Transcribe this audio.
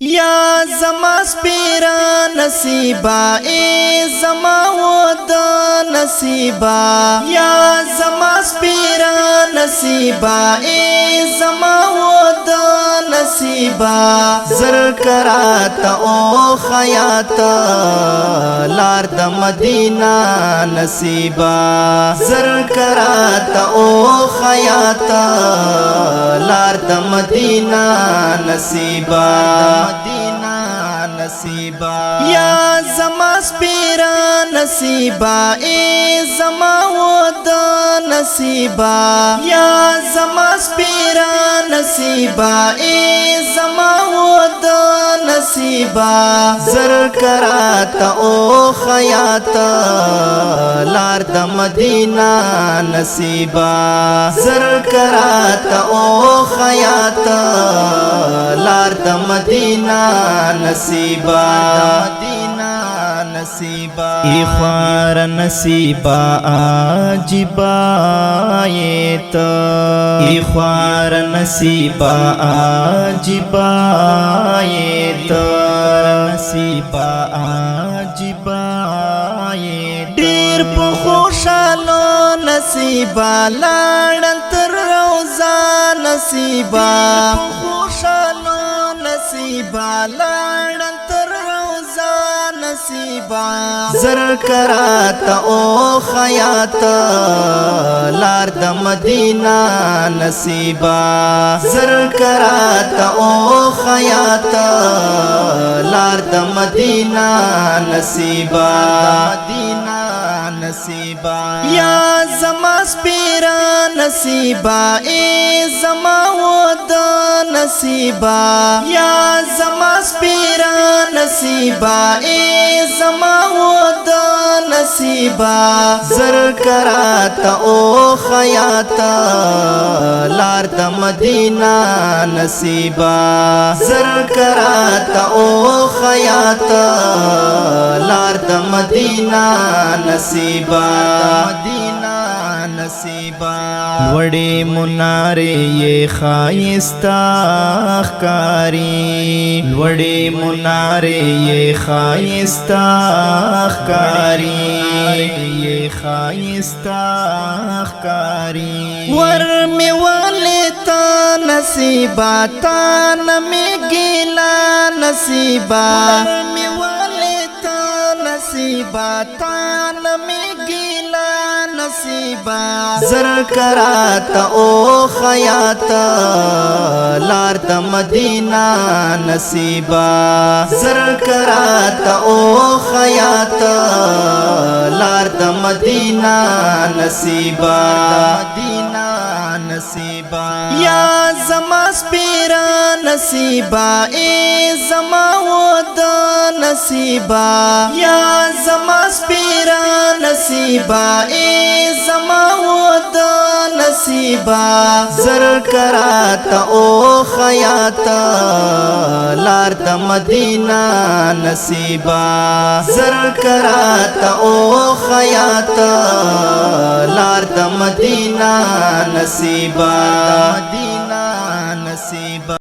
یا زما سپیرا نصیبا ای زما ود نصیبا یا زما سپیرا نصیبا ای زما ود نصیبا زر کرات او خیات لار د مدینہ نصیبا زر کرات او خیات لار د مدینہ نصیبا مدینہ نصیبا یا زما سپیرا نصیبا ای زما ود نصیبا یا زما سپیرا نصیبا ای زما ود نصیبا زر کرات او خیات لار د مدینہ نصیبا زر کرات او خیات لار د مدینہ نصیبا مدینہ نصیبا ای خوار نصیبا عجیبا ایت ای خوار نصیبا عجیبا ایت نصیبا عجیبا ایت ډیر په خوشالو نصیبا لاړل تر روزا نصیبا خوشالو نصیبا لاړل تر روزا نصیبا زر کرات او خیات لار د مدینہ نصیبا زر کرات او خیات لار د مدینہ نصیبا مدینہ نصیبا یا زما سپیرا نصیبا ای زما ود نصیبا یا زما سپیرا نصیبا ای زما ود نصیبا زر کرات او خیات لار د مدینہ نصیبا زر کرات او خیات لار د مدینہ نصیبا مدینہ نصیبا وڑی منارے یہ خائستہ اخکاری وڑی منارے یہ خائستہ اخکاری یہ خائستہ اخکاری ورمی والیتا نصیبا تانمی گیلا نصیبا ورمی والیتا نصیبا تانمی گیلا نصیبا زر کرات او خیات لار د مدینہ نصیبا زر کرات او خیات لار د مدینہ نصیبا مدینہ نصیبا یا زما سپیرا نصیبا ای زما ود نصیبا یا زما سپیرا نصیبا ای زما ود نصیبا زر کرات او خیات لار د مدینہ نصیبا زر کرات او خیات لار د مدینہ نصیبا مدینہ نصیبا